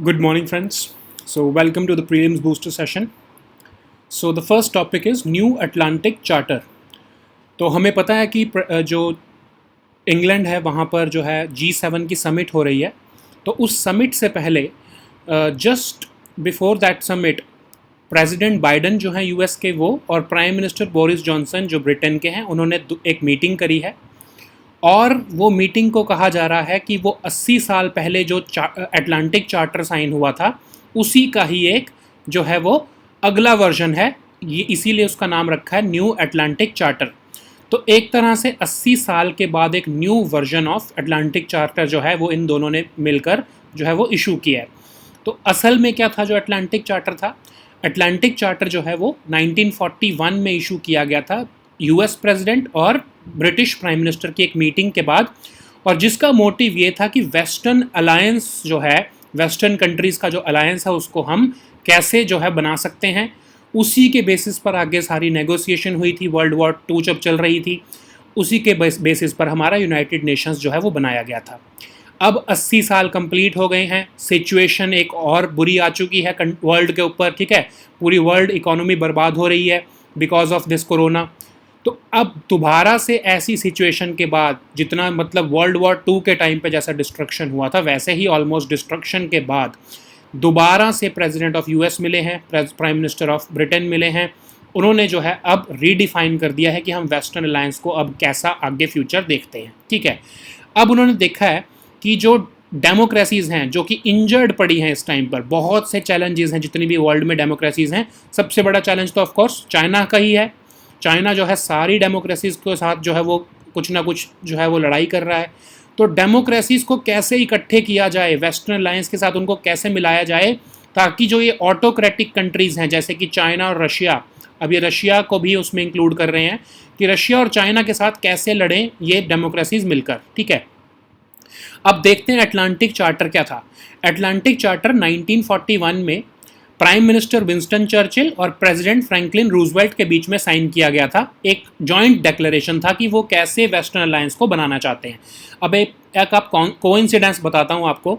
Good morning, friends. So, welcome to the prelims booster session. So, the first topic is New Atlantic Charter. तो हमें पता है कि जो इंग्लैंड है वहाँ पर जो है G7 की समिट हो रही है. तो उस समिट से पहले just before that summit president Biden जो हैं यूएस के वो और प्राइम मिनिस्टर बोरिस जॉनसन जो ब्रिटेन के हैं उन्होंने एक मीटिंग करी है. और वो मीटिंग को कहा जा रहा है कि वो 80 साल पहले जो अटलांटिक चार्टर साइन हुआ था उसी का ही एक जो है वो अगला वर्जन है. ये इसीलिए उसका नाम रखा है न्यू अटलांटिक चार्टर. तो एक तरह से 80 साल के बाद एक new version of Atlantic charter जो है वो इन दोनों ने मिलकर जो है वो इशू किया है. तो असल में क्या था जो अटलांटिक चार्टर था? अटलांटिक चार्टर जो है वो 1941 में इशू किया गया था यूएस प्रेसिडेंट और ब्रिटिश प्राइम मिनिस्टर की एक मीटिंग के बाद, और जिसका मोटिव ये था कि वेस्टर्न अलायंस जो है, वेस्टर्न कंट्रीज़ का जो अलायंस है उसको हम कैसे जो है बना सकते हैं. उसी के बेसिस पर आगे सारी नेगोशिएशन हुई थी. वर्ल्ड वॉर 2 जब चल रही थी उसी के बेसिस पर हमारा यूनाइटेड नेशंस जो है वो बनाया गया था. अब 80 साल कंप्लीट हो गए हैं. सिचुएशन एक और बुरी आ चुकी है वर्ल्ड के ऊपर. ठीक है, पूरी वर्ल्ड इकोनॉमी बर्बाद हो रही है बिकॉज ऑफ दिस कोरोना. तो अब दोबारा से ऐसी सिचुएशन के बाद, जितना मतलब वर्ल्ड वॉर 2 के टाइम पे जैसा डिस्ट्रक्शन हुआ था वैसे ही ऑलमोस्ट डिस्ट्रक्शन के बाद दोबारा से प्रेसिडेंट ऑफ यूएस मिले हैं, प्राइम मिनिस्टर ऑफ ब्रिटेन मिले हैं. उन्होंने जो है अब रीडिफाइन कर दिया है कि हम वेस्टर्न अलायंस को अब कैसा आगे फ्यूचर देखते हैं. ठीक है, अब उन्होंने देखा है कि जो डेमोक्रेसीज़ हैं जो कि इंजर्ड पड़ी हैं इस टाइम पर, बहुत से चैलेंजेस हैं जितनी भी वर्ल्ड में डेमोक्रेसीज़ हैं. सबसे बड़ा चैलेंज तो ऑफकोर्स चाइना का ही है. चाइना जो है सारी डेमोक्रेसीज़ के साथ जो है वो कुछ ना कुछ जो है वो लड़ाई कर रहा है. तो डेमोक्रेसीज़ को कैसे इकट्ठे किया जाए, वेस्टर्न अलायंस के साथ उनको कैसे मिलाया जाए, ताकि जो ये ऑटोक्रेटिक कंट्रीज़ हैं जैसे कि चाइना और रशिया, अब ये रशिया को भी उसमें इंक्लूड कर रहे हैं कि रशिया और चाइना के साथ कैसे लड़ें ये डेमोक्रेसीज़ मिलकर. ठीक है, अब देखते हैं अटलांटिक चार्टर क्या था. अटलांटिक चार्टर 1941 में प्राइम मिनिस्टर विंस्टन चर्चिल और प्रेसिडेंट फ्रैंकलिन रूजवेल्ट के बीच में साइन किया गया था. एक जॉइंट डिक्लेरेशन था कि वो कैसे वेस्टर्न अलायंस को बनाना चाहते हैं. अब एक आप कोइंसिडेंस बताता हूँ आपको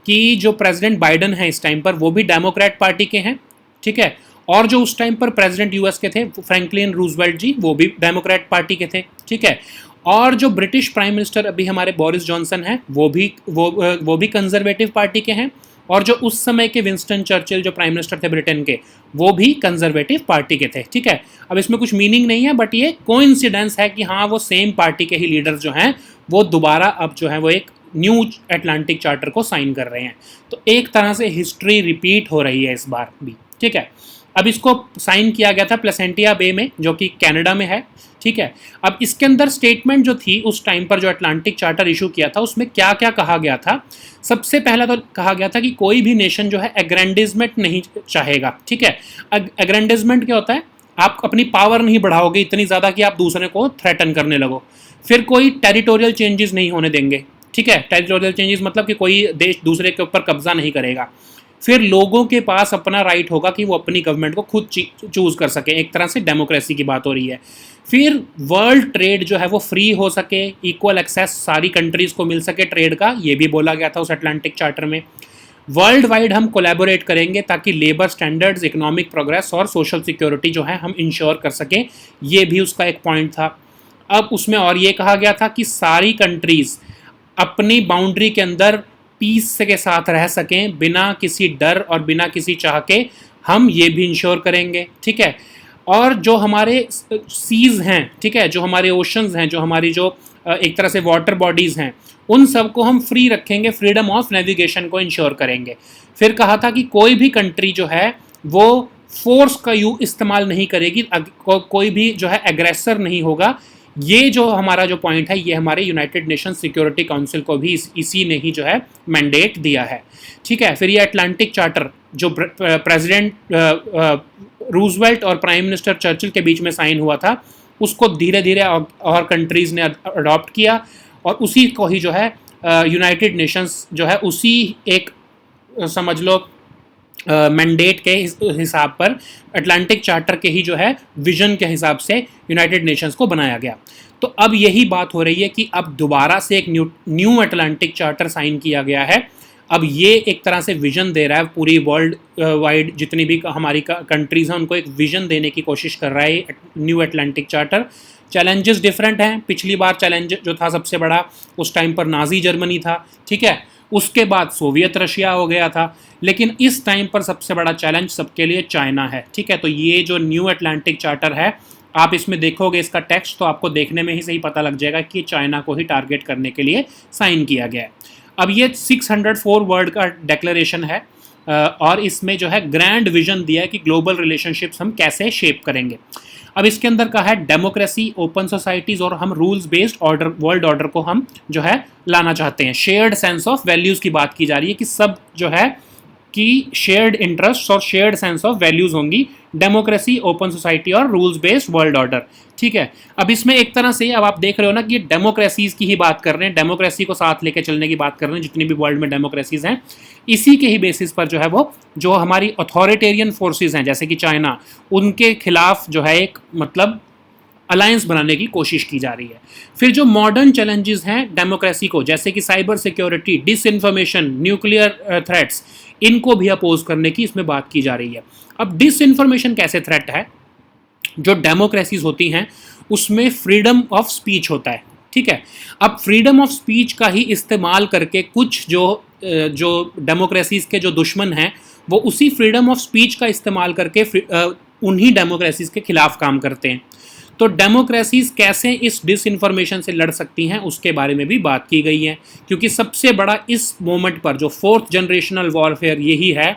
कि जो प्रेसिडेंट बाइडन है इस टाइम पर वो भी डेमोक्रेट पार्टी के हैं. ठीक है, और जो उस टाइम पर प्रेसिडेंट यूएस के थे फ्रैंकलिन रूजवेल्ट जी वो भी डेमोक्रेट पार्टी के थे. ठीक है, और जो ब्रिटिश प्राइम मिनिस्टर अभी हमारे बोरिस जॉनसन हैं वो भी कंजर्वेटिव पार्टी के हैं. और जो उस समय के विंस्टन चर्चिल जो प्राइम मिनिस्टर थे ब्रिटेन के वो भी कंजर्वेटिव पार्टी के थे. ठीक है, अब इसमें कुछ मीनिंग नहीं है बट ये कोइंसिडेंस है कि हाँ वो सेम पार्टी के ही लीडर्स जो हैं वो दोबारा अब जो है वो एक न्यू अटलांटिक चार्टर को साइन कर रहे हैं. तो एक तरह से हिस्ट्री रिपीट हो रही है इस बार भी. ठीक है, अब इसको साइन किया गया था प्लेसेंटिया बे में जो कि कनाडा में है. ठीक है, अब इसके अंदर स्टेटमेंट जो थी उस टाइम पर जो अटलांटिक चार्टर इशू किया था उसमें क्या क्या कहा गया था. सबसे पहला तो कहा गया था कि कोई भी नेशन जो है एग्रेंडिजमेंट नहीं चाहेगा. ठीक है, एग्रेंडिजमेंट क्या होता है? आप अपनी पावर नहीं बढ़ाओगे इतनी ज़्यादा कि आप दूसरे को थ्रेटन करने लगो. फिर कोई टेरिटोरियल चेंजेस नहीं होने देंगे. ठीक है, टेरिटोरियल चेंजेस मतलब कि कोई देश दूसरे के ऊपर कब्जा नहीं करेगा. फिर लोगों के पास अपना राइट होगा कि वो अपनी गवर्नमेंट को खुद चूज़ कर सके. एक तरह से डेमोक्रेसी की बात हो रही है. फिर वर्ल्ड ट्रेड जो है वो फ्री हो सके, इक्वल एक्सेस सारी कंट्रीज़ को मिल सके ट्रेड का, ये भी बोला गया था उस अटलांटिक चार्टर में. वर्ल्ड वाइड हम कोलैबोरेट करेंगे ताकि लेबर स्टैंडर्ड्स, इकोनॉमिक प्रोग्रेस और सोशल सिक्योरिटी जो है हम इंश्योर कर सकें, ये भी उसका एक पॉइंट था. अब उसमें और ये कहा गया था कि सारी कंट्रीज़ अपनी बाउंड्री के अंदर पीस के साथ रह सकें बिना किसी डर और बिना किसी चाह के, हम ये भी इंश्योर करेंगे. ठीक है, और जो हमारे सीज़ हैं, ठीक है, जो हमारे ओशंस हैं, जो हमारी जो एक तरह से वाटर बॉडीज़ हैं, उन सबको हम फ्री रखेंगे, फ्रीडम ऑफ नेविगेशन को इंश्योर करेंगे. फिर कहा था कि कोई भी कंट्री जो है वो फोर्स का इस्तेमाल नहीं करेगी, कोई भी जो है एग्रेसर नहीं होगा. ये जो हमारा जो पॉइंट है ये हमारे यूनाइटेड नेशन सिक्योरिटी काउंसिल को भी इसी ने ही जो है मैंडेट दिया है. ठीक है, फिर ये अटलांटिक चार्टर जो प्रेसिडेंट रूजवेल्ट और प्राइम मिनिस्टर चर्चिल के बीच में साइन हुआ था उसको धीरे धीरे और कंट्रीज़ ने अडॉप्ट किया, और उसी को ही जो है यूनाइटेड नेशंस जो है उसी एक समझ लो मैंडेट के हिसाब पर, अटलांटिक चार्टर के ही जो है विजन के हिसाब से यूनाइटेड नेशंस को बनाया गया. तो अब यही बात हो रही है कि अब दोबारा से एक न्यू अटलांटिक चार्टर साइन किया गया है अब ये एक तरह से विजन दे रहा है पूरी वर्ल्ड वाइड, जितनी भी हमारी कंट्रीज़ हैं उनको एक विजन देने की कोशिश कर रहा है new Atlantic charter. Challenges different हैं। पिछली बार चैलेंज जो था सबसे बड़ा उस टाइम पर नाजी जर्मनी था, ठीक है, उसके बाद सोवियत रशिया हो गया था, लेकिन इस टाइम पर सबसे बड़ा चैलेंज सबके लिए चाइना है, ठीक है। तो ये जो न्यू अटलांटिक चार्टर है, आप इसमें देखोगे इसका टेक्स्ट तो आपको देखने में ही सही पता लग जाएगा कि चाइना को ही टारगेट करने के लिए साइन किया गया है। अब ये 604 वर्ड का डिक्लेरेशन है और इसमें जो है ग्रैंड विजन दिया है कि ग्लोबल रिलेशनशिप्स हम कैसे शेप करेंगे। अब इसके अंदर का है डेमोक्रेसी, ओपन सोसाइटीज़ और हम rules based order, world order को हम जो है लाना चाहते हैं। शेयर्ड सेंस ऑफ वैल्यूज़ की बात की जा रही है कि सब जो है कि शेयर्ड इंटरेस्ट और शेयर्ड सेंस ऑफ वैल्यूज़ होंगी, डेमोक्रेसी, ओपन सोसाइटी और रूल्स बेस्ड वर्ल्ड ऑर्डर, ठीक है। अब इसमें एक तरह से अब आप देख रहे हो ना कि ये डेमोक्रेसीज़ की ही बात कर रहे हैं, डेमोक्रेसी को साथ लेके चलने की बात कर रहे हैं, जितनी भी वर्ल्ड में डेमोक्रेसीज़ हैं इसी के ही बेसिस पर जो है वो जो हमारी अथॉरिटेरियन फोर्सेज हैं जैसे कि चाइना, उनके खिलाफ जो है एक मतलब अलायंस बनाने की कोशिश की जा रही है। फिर जो मॉडर्न चैलेंजेस हैं डेमोक्रेसी को, जैसे कि cyber security, disinformation, nuclear threats, इनको भी अपोज करने की इसमें बात की जा रही है। अब डिसइंफॉर्मेशन कैसे थ्रेट है? जो डेमोक्रेसीज होती हैं उसमें फ्रीडम ऑफ स्पीच होता है, ठीक है। अब फ्रीडम ऑफ स्पीच का ही इस्तेमाल करके कुछ जो डेमोक्रेसीज के जो दुश्मन हैं वो उसी फ्रीडम ऑफ स्पीच का इस्तेमाल करके उन्हीं डेमोक्रेसीज के खिलाफ काम करते हैं। तो डेमोक्रेसीज कैसे इस डिसइंफॉर्मेशन से लड़ सकती हैं उसके बारे में भी बात की गई है, क्योंकि सबसे बड़ा इस मोमेंट पर जो फोर्थ जनरेशनल वॉरफेयर यही है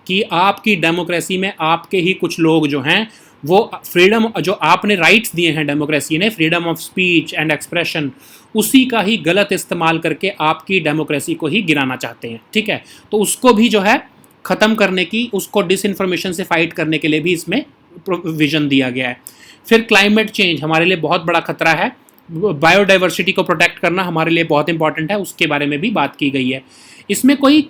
कि आपकी डेमोक्रेसी में आपके ही कुछ लोग जो हैं वो फ्रीडम, जो आपने राइट्स दिए हैं डेमोक्रेसी ने, freedom of speech and expression, उसी का ही गलत इस्तेमाल करके आपकी डेमोक्रेसी को ही गिराना चाहते हैं, ठीक है। तो उसको भी जो है ख़त्म करने की, उसको डिसइंफॉर्मेशन से फाइट करने के लिए भी इसमें विजन दिया गया है। फिर क्लाइमेट चेंज हमारे लिए बहुत बड़ा खतरा है, बायोडाइवर्सिटी को प्रोटेक्ट करना हमारे लिए बहुत इंपॉर्टेंट है, उसके बारे में भी बात की गई है। इसमें कोई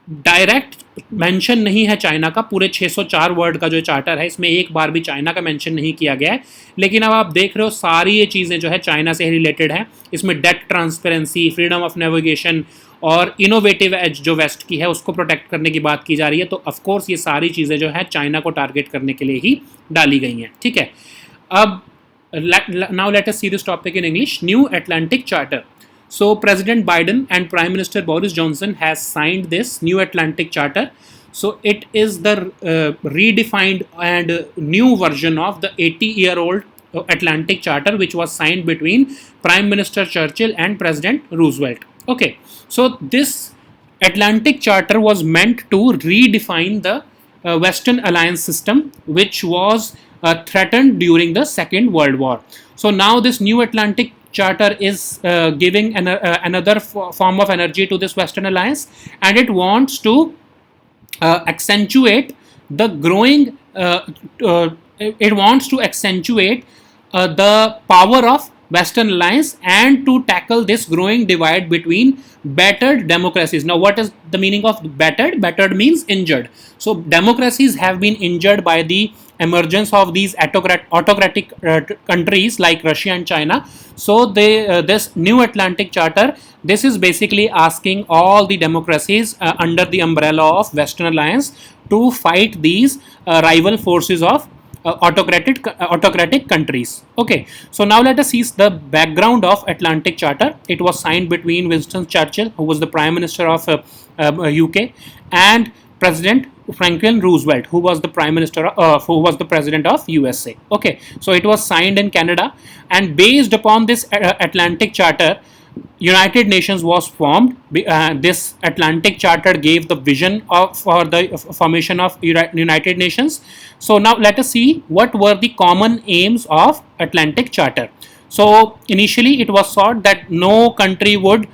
डायरेक्ट मेंशन नहीं है चाइना का, पूरे 604 वर्ड का जो चार्टर है इसमें एक बार भी चाइना का मेंशन नहीं किया गया है, लेकिन अब आप देख रहे हो सारी ये चीज़ें जो है चाइना से ही रिलेटेड हैं। इसमें debt transparency, freedom of navigation और इनोवेटिव एज जो वेस्ट की है उसको प्रोटेक्ट करने की बात की जा रही है। तो ऑफकोर्स ये सारी चीज़ें जो है चाइना को टारगेट करने के लिए ही डाली गई हैं, ठीक है। अब now let us see this topic in English. New Atlantic Charter. So President Biden and Prime Minister Boris Johnson has signed this New Atlantic Charter. So it is the redefined and new version of the 80-year-old Atlantic Charter, which was signed between Prime Minister Churchill and President Roosevelt. Okay, so this Atlantic Charter was meant to redefine the Western Alliance system, which was threatened during the Second World War. So now this New Atlantic Charter is giving another form of energy to this Western Alliance, and it wants to accentuate the growing, it wants to accentuate the power of Western Alliance and to tackle this growing divide between battered democracies. Now, what is the meaning of battered? Battered means injured. So, democracies have been injured by the emergence of these autocratic countries like Russia and China. So, this New Atlantic Charter, this is basically asking all the democracies under the umbrella of Western Alliance to fight these rival forces of autocratic countries. Okay, so now let us see the background of Atlantic Charter. It was signed between Winston Churchill, who was the Prime Minister of UK, and President Franklin Roosevelt, who was the Prime Minister, who was the President of USA. Okay, so it was signed in Canada, and based upon this Atlantic Charter, United Nations was formed. This Atlantic Charter gave the vision for the formation of United Nations. So now let us see what were the common aims of Atlantic Charter. So initially it was thought that no country would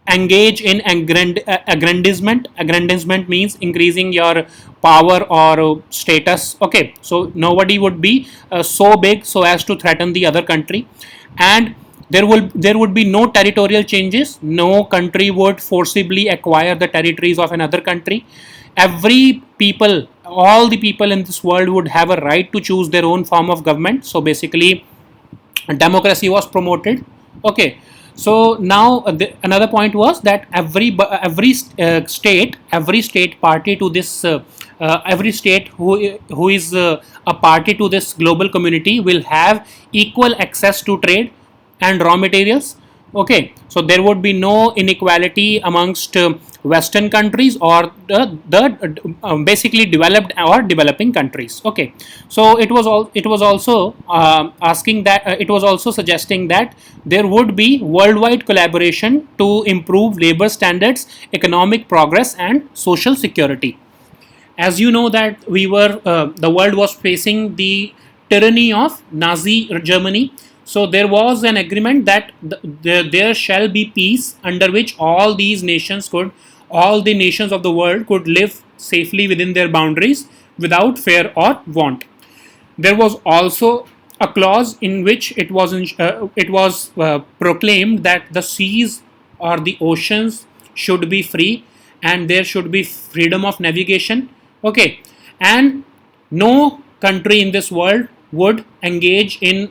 engage in aggrandizement. Aggrandizement means increasing your power or status. Okay, so nobody would be so big so as to threaten the other country, and there would be no territorial changes. No country would forcibly acquire the territories of another country. Every people, all the people in this world would have a right to choose their own form of government. So basically democracy was promoted. Okay, So now another point was that every state party to this every state who is a party to this global community will have equal access to trade and raw materials. Okay, so there would be no inequality amongst western countries or the basically developed or developing countries. Okay, so it was also asking that it was also suggesting that there would be worldwide collaboration to improve labor standards, economic progress and social security. As you know that the world was facing the tyranny of Nazi Germany. So there was an agreement that there shall be peace under which all the nations of the world could live safely within their boundaries without fear or want. There was also a clause in which it was proclaimed that the seas or the oceans should be free and there should be freedom of navigation. Okay, and no country in this world would engage in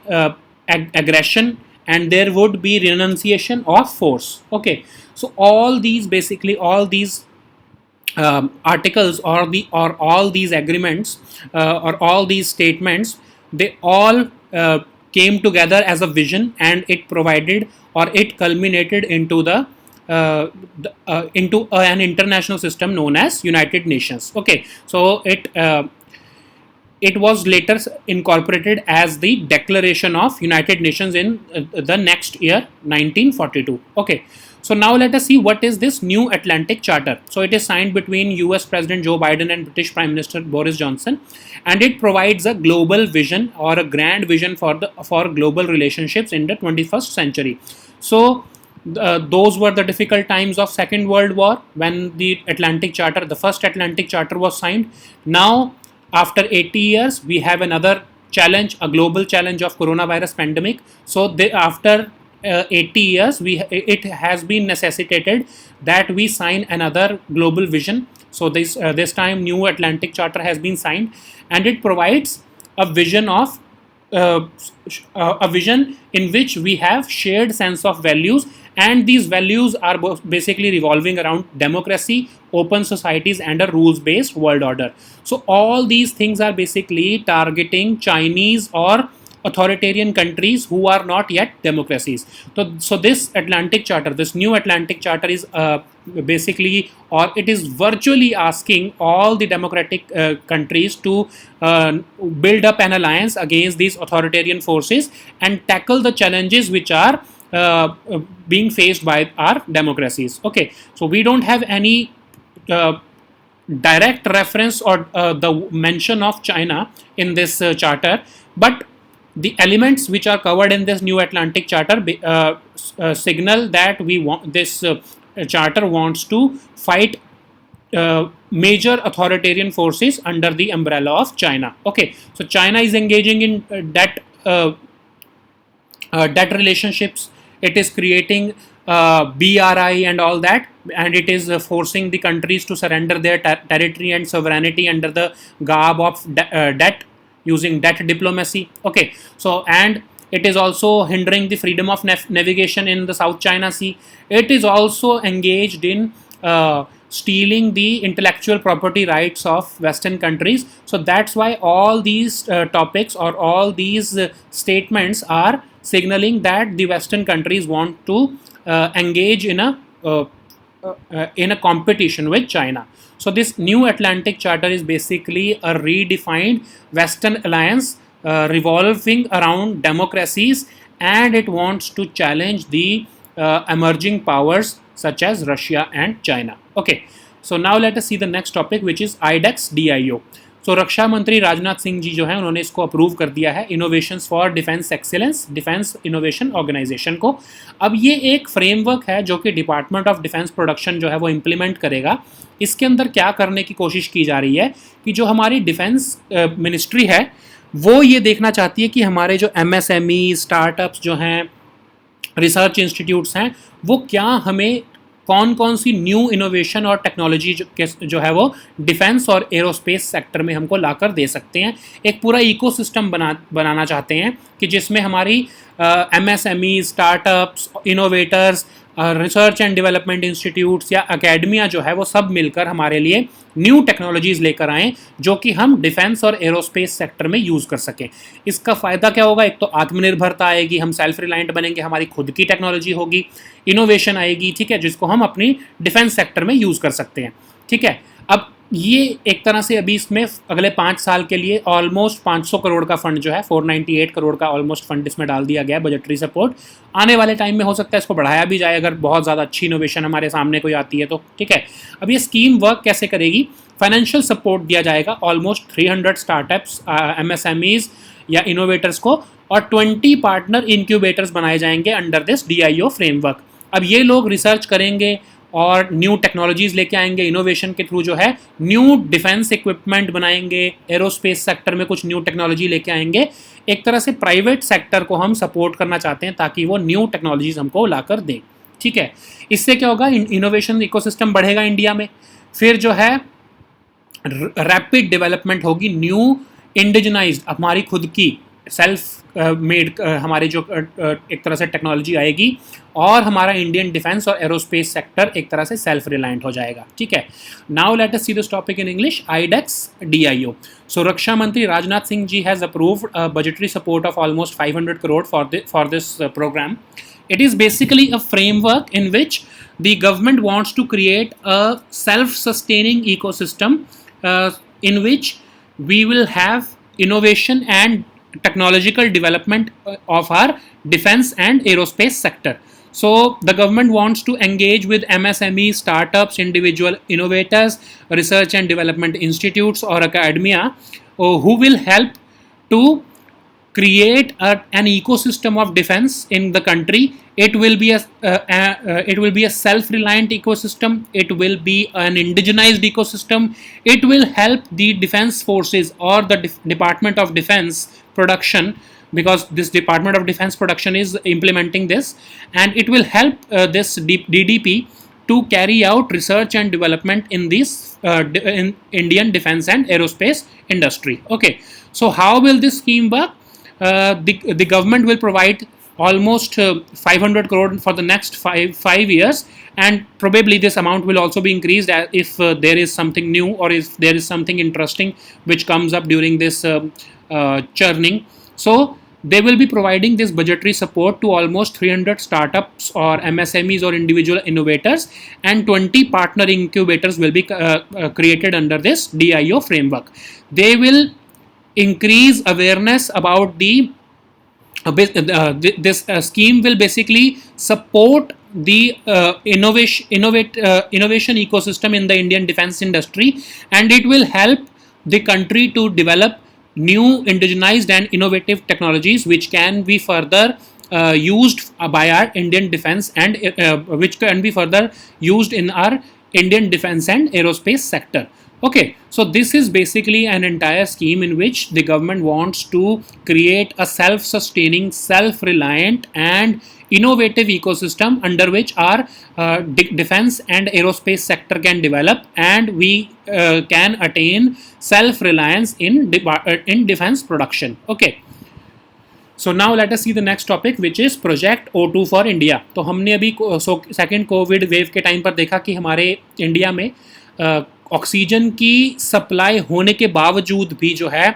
aggression, and there would be renunciation of force. Okay, so all these articles or all these agreements or all these statements, they all came together as a vision, and it provided or it culminated into into an international system known as United Nations. Okay, so it was later incorporated as the Declaration of United Nations in the next year 1942. Okay, so now let us see what is this New Atlantic Charter. So it is signed between US President Joe Biden and British Prime Minister Boris Johnson, and it provides a global vision or a grand vision for global relationships in the 21st century. So those were the difficult times of Second World War when the first Atlantic Charter was signed. Now after 80 years we have another challenge, a global challenge of coronavirus pandemic. So after 80 years it has been necessitated that we sign another global vision. So this time New Atlantic Charter has been signed, and it provides a vision of a vision in which we have shared sense of values, and these values are basically revolving around democracy, open societies and a rules based world order. So all these things are basically targeting Chinese or authoritarian countries who are not yet democracies. So this New Atlantic Charter is basically, or it is virtually asking all the democratic countries to build up an alliance against these authoritarian forces and tackle the challenges which are being faced by our democracies. Okay, so we don't have any direct reference or the mention of China in this charter, but the elements which are covered in this New Atlantic Charter signal that this charter wants to fight major authoritarian forces under the umbrella of China. Okay, so China is engaging in debt relationships. It is creating BRI and all that, and it is forcing the countries to surrender their territory and sovereignty under the garb of debt, using debt diplomacy. Okay, so and it is also hindering the freedom of navigation in the South China Sea. It is also engaged in stealing the intellectual property rights of Western countries. So that's why all these topics or all these statements are signaling that the Western countries want to engage in a competition with China. So this New Atlantic Charter is basically a redefined Western alliance revolving around democracies, and it wants to challenge the emerging powers such as Russia and China. Okay, so now let us see the next topic, which is IDEX DIO. तो रक्षा मंत्री राजनाथ सिंह जी जो है उन्होंने इसको approve कर दिया है, innovations for defence excellence, defence innovation organisation को. अब ये एक फ्रेमवर्क है जो कि डिपार्टमेंट ऑफ डिफेंस प्रोडक्शन जो है वो इम्प्लीमेंट करेगा. इसके अंदर क्या करने की कोशिश की जा रही है कि जो हमारी डिफेंस मिनिस्ट्री है वो ये देखना चाहती है कि हमारे जो MSME स्टार्टअप्स जो हैं, रिसर्च इंस्टीट्यूट्स हैं, वो क्या हमें कौन कौन सी न्यू इनोवेशन और टेक्नोलॉजी जो है वो डिफेंस और एरोस्पेस सेक्टर में हमको लाकर दे सकते हैं. एक पूरा इकोसिस्टम बनाना चाहते हैं कि जिसमें हमारी MSME, startups, innovators, research and development institutes या अकेडमिया जो है वो सब मिलकर हमारे लिए न्यू टेक्नोलॉजीज़ लेकर आएँ जो कि हम डिफेंस और एरोस्पेस सेक्टर में यूज़ कर सकें। इसका फ़ायदा क्या होगा? एक तो आत्मनिर्भरता आएगी, हम सेल्फ रिलायंट बनेंगे, हमारी खुद की टेक्नोलॉजी होगी, इनोवेशन आएगी, ठीक है, जिसको हम अपनी डिफेंस सेक्टर में यूज़ कर सकते हैं, ठीक है। अब ये एक तरह से अभी इसमें अगले 5 साल के लिए ऑलमोस्ट 500 करोड़ का फंड जो है, 498 करोड़ का ऑलमोस्ट फंड इसमें डाल दिया गया है, बजटरी सपोर्ट। आने वाले टाइम में हो सकता है इसको बढ़ाया भी जाए अगर बहुत ज़्यादा अच्छी इनोवेशन हमारे सामने कोई आती है तो, ठीक है। अब ये स्कीम वर्क कैसे करेगी? फाइनेंशियल सपोर्ट दिया जाएगा ऑलमोस्ट 300 स्टार्टअप्स, MSMEs या इनोवेटर्स को, और 20 पार्टनर इंक्यूबेटर्स बनाए जाएंगे अंडर दिस DIO फ्रेमवर्क। अब ये लोग रिसर्च करेंगे और न्यू टेक्नोलॉजीज़ लेके आएंगे, इनोवेशन के थ्रू जो है न्यू डिफेंस इक्विपमेंट बनाएंगे, एरोस्पेस सेक्टर में कुछ न्यू टेक्नोलॉजी लेके आएंगे। एक तरह से प्राइवेट सेक्टर को हम सपोर्ट करना चाहते हैं ताकि वो न्यू टेक्नोलॉजीज़ हमको लाकर दें, ठीक है। इससे क्या होगा? इनोवेशन इकोसिस्टम बढ़ेगा इंडिया में, फिर जो है रैपिड डेवलपमेंट होगी, न्यू इंडिजनाइज्ड हमारी खुद की सेल्फ मेड हमारी जो एक तरह से टेक्नोलॉजी आएगी, और हमारा इंडियन डिफेंस और एरोस्पेस सेक्टर एक तरह से सेल्फ रिलायंट हो जाएगा, ठीक है। Now let us see this topic in English, IDEX DIO। So Raksha Mantri Rajnath Singh ji has approved budgetary support of almost 500 crore for this programme. It is basically a framework in which the government wants to create a self-sustaining ecosystem in which we will have innovation and technological development of our defense and aerospace sector. So the government wants to engage with MSME, startups, individual innovators, research and development institutes or academia who will help to create an ecosystem of defense in the country. It will be a self-reliant ecosystem. It will be an indigenized ecosystem. It will help the defense forces or the Department of Defense production, because this Department of Defense production is implementing this, and it will help this DDP to carry out research and development in this in Indian defense and aerospace industry. Okay, so how will this scheme work? The government will provide almost 500 crore for the next five years, and probably this amount will also be increased if there is something new or if there is something interesting which comes up during this churning. So they will be providing this budgetary support to almost 300 startups or MSMEs or individual innovators, and 20 partner incubators will be created under this DIO framework. They will increase awareness about the this scheme will basically support the innovation ecosystem in the Indian defense industry, and it will help the country to develop new indigenized and innovative technologies which can be further used by our Indian defense and which can be further used in our Indian defense and aerospace sector. Okay, so this is basically an entire scheme in which the government wants to create a self-sustaining, self-reliant and innovative ecosystem under which our defense and aerospace sector can develop, and we can attain self-reliance in defense production. Okay, so now let us see the next topic which is Project O2 for India. तो हमने अभी second Covid wave के time पर देखा कि हमारे India में oxygen की सप्लाई होने के बावजूद भी जो है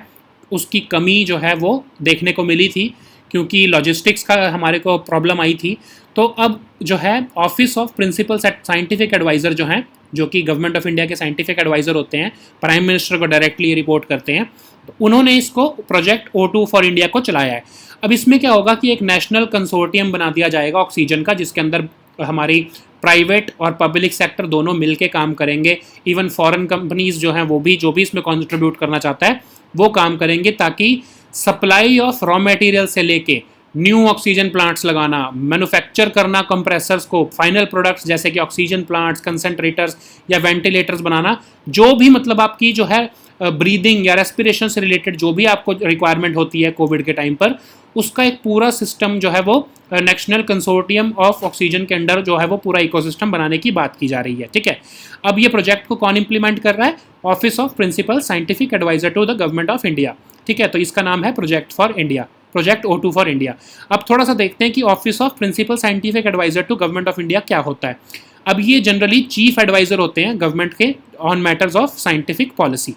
उसकी कमी जो है वो देखने को मिली थी, क्योंकि लॉजिस्टिक्स का हमारे को प्रॉब्लम आई थी। तो अब जो है office of principal scientific adviser जो हैं, जो कि गवर्नमेंट ऑफ इंडिया के साइंटिफिक एडवाइज़र होते हैं, प्राइम मिनिस्टर को डायरेक्टली रिपोर्ट करते हैं, तो उन्होंने इसको प्रोजेक्ट O2 फॉर इंडिया को चलाया है। अब इसमें क्या होगा कि एक नेशनल कंसोर्टियम बना दिया जाएगा ऑक्सीजन का, जिसके अंदर हमारी प्राइवेट और पब्लिक सेक्टर दोनों मिलके काम करेंगे। इवन फॉरेन कंपनीज जो हैं वो भी, जो भी इसमें कंट्रीब्यूट करना चाहता है वो काम करेंगे, ताकि सप्लाई ऑफ रॉ मटेरियल से लेके न्यू ऑक्सीजन प्लांट्स लगाना, मैन्युफैक्चर करना कंप्रेसर्स को, फाइनल प्रोडक्ट्स जैसे कि ऑक्सीजन प्लांट्स, कंसनट्रेटर्स या वेंटिलेटर्स बनाना, जो भी मतलब आपकी जो है ब्रीदिंग या रेस्पिरेशन से रिलेटेड जो भी आपको रिक्वायरमेंट होती है कोविड के टाइम पर, उसका एक पूरा सिस्टम जो है वो नेशनल कंसोर्टियम ऑफ ऑक्सीजन के अंडर जो है वो पूरा इकोसिस्टम बनाने की बात की जा रही है। ठीक है, अब ये प्रोजेक्ट को कौन इंप्लीमेंट कर रहा है? Office of principal scientific adviser to the government of India. ठीक है, तो इसका नाम है project for India. Project O2 for India. अब थोड़ा सा देखते हैं कि office of principal scientific adviser to government of India क्या होता है। अब ये जनरली चीफ एडवाइजर होते हैं गवर्नमेंट के on matters of scientific policy.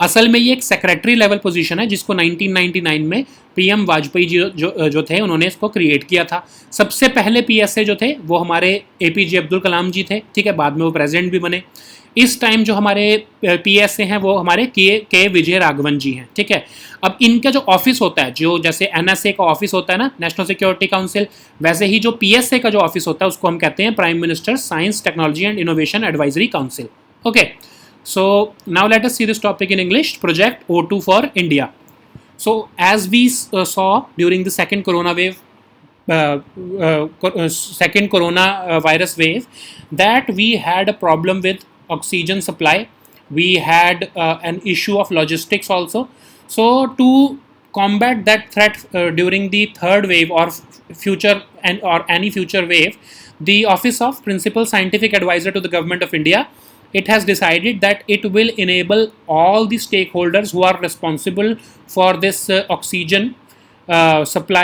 असल में ये एक सेक्रेटरी लेवल पोजीशन है जिसको 1999 में पीएम वाजपेयी जी जो थे उन्होंने इसको क्रिएट किया था। सबसे पहले पीएसए जो थे वो हमारे एपीजे अब्दुल कलाम जी थे, ठीक है, बाद में वो प्रेसिडेंट भी बने। इस टाइम जो हमारे पीएसए हैं वो हमारे के विजय राघवन जी हैं, ठीक है। अब इनका जो ऑफिस होता है, जो जैसे एनएसए का ऑफिस होता है ना, नेशनल सिक्योरिटी काउंसिल, वैसे ही जो पीएसए का जो ऑफिस होता है उसको हम कहते हैं prime minister science technology and innovation advisory council. Okay, so now let us see this topic in English, project O2 for India. So as we saw during the second corona wave, second virus wave, that we had a problem with oxygen supply. We had an issue of logistics also. So to combat that threat during the third wave or future or any future wave, the Office of Principal Scientific Advisor to the Government of India, it has decided that it will enable all the stakeholders who are responsible for this oxygen supply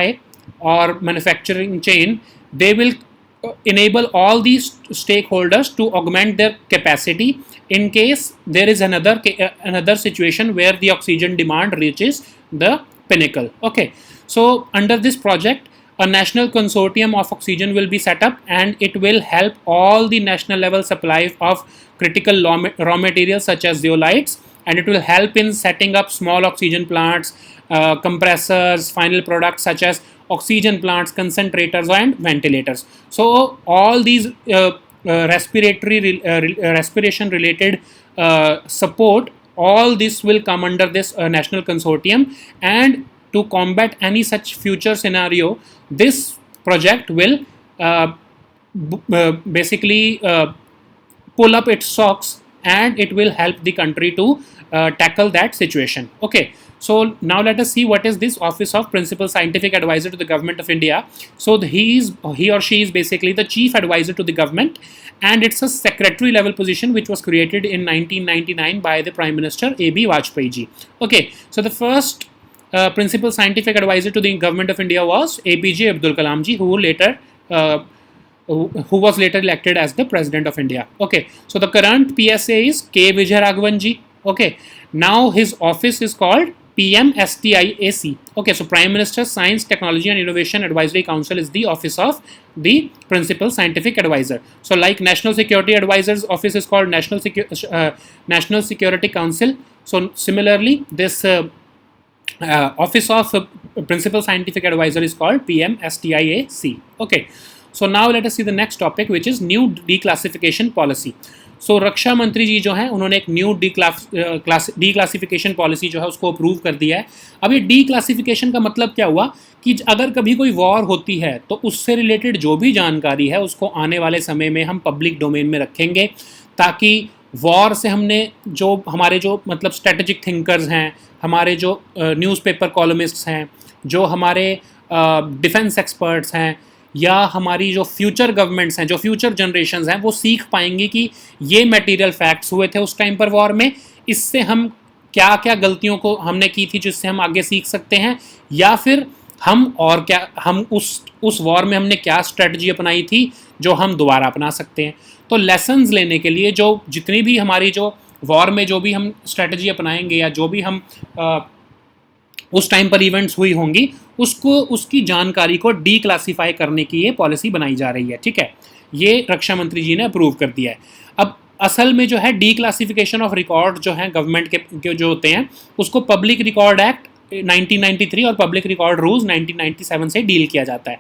or manufacturing chain. They will enable all these stakeholders to augment their capacity in case there is another situation where the oxygen demand reaches the pinnacle. Okay, so under this project a national consortium of oxygen will be set up and it will help all the national level supply of critical raw materials such as zeolites, and it will help in setting up small oxygen plants, compressors, final products such as oxygen plants, concentrators and ventilators. So all these respiration related support, all this will come under this national consortium, and to combat any such future scenario, this project will basically pull up its socks and it will help the country to tackle that situation. Okay, so now let us see what is this Office of Principal Scientific Advisor to the Government of India. So he or she is basically the chief advisor to the government, and it's a secretary level position which was created in 1999 by the Prime Minister A.B. Vajpayee ji. Okay, so the first principal scientific advisor to the government of India was APJ Abdul Kalam ji, who was later elected as the president of India. Okay, so the current PSA is K Vijay Raghavan ji. Okay, now his office is called PMSTIAC. Okay, so Prime Minister Science, Technology and Innovation Advisory Council is the office of the principal scientific advisor. So like National Security Advisor's office is called National Security Council. So similarly, this Office of Principal Scientific Advisor is called PMSTIAC. Okay, so now let us see the next topic, which is new declassification policy. So रक्षा मंत्री जी जो हैं उन्होंने एक new डीक्लासिफिकेशन policy जो है उसको approve कर दिया है। अब ये डीक्लासिफिकेशन का मतलब क्या हुआ कि अगर कभी कोई वॉर होती है तो उससे रिलेटेड जो भी जानकारी है उसको आने वाले समय में हम पब्लिक डोमेन में रखेंगे, ताकि वॉर से हमने जो हमारे जो मतलब स्ट्रेटेजिक थिंकर्स हैं, हमारे जो न्यूज़पेपर कॉलमिस्ट्स हैं, जो हमारे डिफेंस एक्सपर्ट्स हैं, या हमारी जो फ्यूचर गवर्नमेंट्स हैं, जो फ्यूचर जनरेशन्स हैं, वो सीख पाएंगी कि ये मटेरियल फैक्ट्स हुए थे उस टाइम पर वॉर में, इससे हम क्या क्या गलतियों को हमने की थी जिससे हम आगे सीख सकते हैं, या फिर हम और क्या हम उस वॉर में हमने क्या स्ट्रेटजी अपनाई थी जो हम दोबारा अपना सकते हैं। तो लेसन्स लेने के लिए जो जितनी भी हमारी जो वॉर में जो भी हम स्ट्रेटजी अपनाएंगे या जो भी हम उस टाइम पर इवेंट्स हुई होंगी उसकी जानकारी को डीक्लासीफाई करने की ये पॉलिसी बनाई जा रही है। ठीक है, ये रक्षा मंत्री जी ने अप्रूव कर दिया है। अब असल में जो है डीक्लासिफिकेशन ऑफ रिकॉर्ड जो है गवर्नमेंट के जो होते हैं उसको पब्लिक रिकॉर्ड एक्ट 1993 और पब्लिक रिकॉर्ड रूल्स 1997 से डील किया जाता है।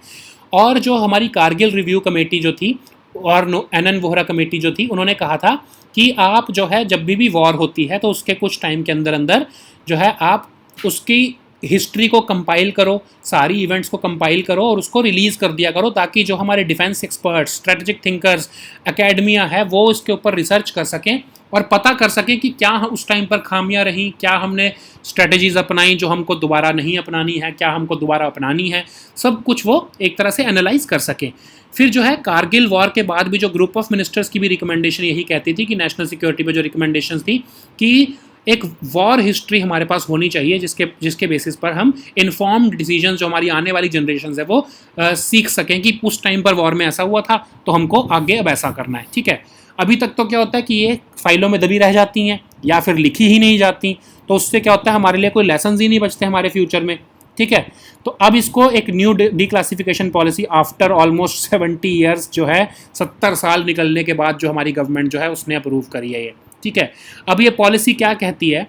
और जो हमारी कारगिल रिव्यू कमेटी जो थी और NN वोहरा कमेटी जो थी, उन्होंने कहा था कि आप जो है जब भी वॉर होती है तो उसके कुछ टाइम के अंदर अंदर जो है आप उसकी हिस्ट्री को कंपाइल करो, सारी इवेंट्स को कंपाइल करो और उसको रिलीज़ कर दिया करो, ताकि जो हमारे defence experts, strategic thinkers, academia है, वो इसके ऊपर रिसर्च कर सकें और पता कर सकें कि क्या उस टाइम पर खामियां रहीं, क्या हमने स्ट्रेटजीज़ अपनाई जो हमको दोबारा नहीं अपनानी है, क्या हमको दोबारा अपनानी है, सब कुछ वो एक तरह से एनालाइज कर सकें। फिर जो है कारगिल वॉर के बाद भी जो ग्रुप ऑफ मिनिस्टर्स की भी रिकमेंडेशन यही कहती थी कि नेशनल सिक्योरिटी पे जो रिकमेंडेशंस थी कि एक वॉर हिस्ट्री हमारे पास होनी चाहिए जिसके बेसिस पर हम इन्फॉर्म्ड डिसीजन जो हमारी आने वाली जनरेशन है वो सीख सकें कि उस टाइम पर वॉर में ऐसा हुआ था तो हमको आगे अब ऐसा करना है। ठीक है, अभी तक तो क्या होता है कि ये फाइलों में दबी रह जाती हैं या फिर लिखी ही नहीं जाती, तो उससे क्या होता है हमारे लिए कोई लेसन ही नहीं बचते हमारे फ्यूचर में। ठीक है, तो अब इसको एक new declassification policy after almost 70 years जो है 70 साल निकलने के बाद जो हमारी गवर्नमेंट जो है उसने अप्रूव करी है ये। ठीक है, अब ये पॉलिसी क्या कहती है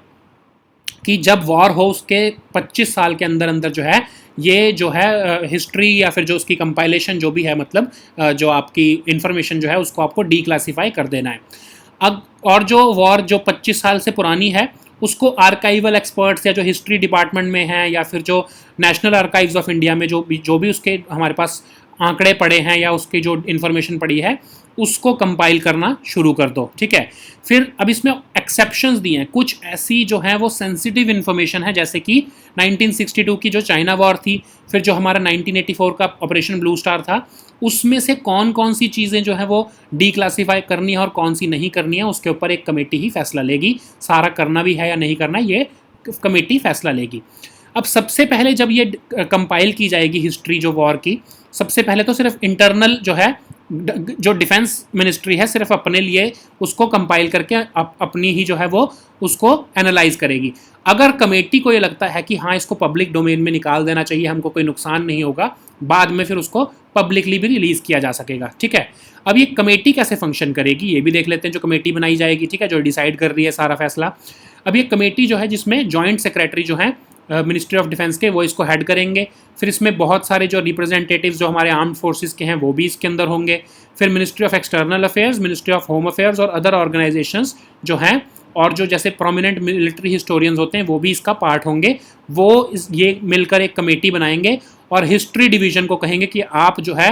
कि जब वॉर हो उसके 25 साल के अंदर अंदर जो है ये जो है हिस्ट्री या फिर जो उसकी कंपाइलेशन जो भी है, मतलब जो आपकी इंफॉर्मेशन जो है उसको आपको डीक्लासीफाई कर देना है। अब और जो वॉर जो 25 साल से पुरानी है उसको आर्काइवल एक्सपर्ट्स या जो हिस्ट्री डिपार्टमेंट में हैं या फिर जो नेशनल आर्काइव्स ऑफ इंडिया में जो भी उसके हमारे पास आंकड़े पड़े हैं या उसकी जो इन्फॉर्मेशन पड़ी है उसको कंपाइल करना शुरू कर दो। ठीक है, फिर अब इसमें एक्सेप्शंस दिए हैं, कुछ ऐसी जो हैं वो सेंसिटिव इन्फॉर्मेशन है जैसे कि 1962 की जो चाइना वॉर थी, फिर जो हमारा 1984 का ऑपरेशन ब्लू स्टार था, उसमें से कौन कौन सी चीज़ें जो है वो डीक्लासीफाई करनी है और कौन सी नहीं करनी है उसके ऊपर एक कमेटी ही फैसला लेगी। सारा करना भी है या नहीं करना ये कमेटी फैसला लेगी। अब सबसे पहले जब ये कंपाइल की जाएगी हिस्ट्री जो वॉर की, सबसे पहले तो सिर्फ इंटरनल जो है जो डिफेंस मिनिस्ट्री है सिर्फ अपने लिए उसको कंपाइल करके अपनी ही जो है वो उसको एनालाइज करेगी। अगर कमेटी को ये लगता है कि हाँ इसको पब्लिक डोमेन में निकाल देना चाहिए, हमको कोई नुकसान नहीं होगा, बाद में फिर उसको पब्लिकली भी रिलीज़ किया जा सकेगा। ठीक है, अब ये कमेटी कैसे फंक्शन करेगी ये भी देख लेते हैं। जो कमेटी बनाई जाएगी, ठीक है, जो डिसाइड कर रही है सारा फैसला, अब ये कमेटी जो है जिसमें जॉइंट सेक्रेटरी जो है मिनिस्ट्री ऑफ डिफेंस के वो इसको हेड करेंगे। फिर इसमें बहुत सारे जो रिप्रेजेंटेटिव्स जो हमारे आर्म्ड फोर्सेस के हैं वो भी इसके अंदर होंगे। फिर ministry of external affairs, ministry of home affairs और अदर ऑर्गेनाइजेशंस जो हैं और जो जैसे प्रोमिनेंट मिलिट्री हिस्टोरियंस होते हैं वो भी इसका पार्ट होंगे। वो ये मिलकर एक कमेटी बनाएंगे और हिस्ट्री डिवीजन को कहेंगे कि आप जो है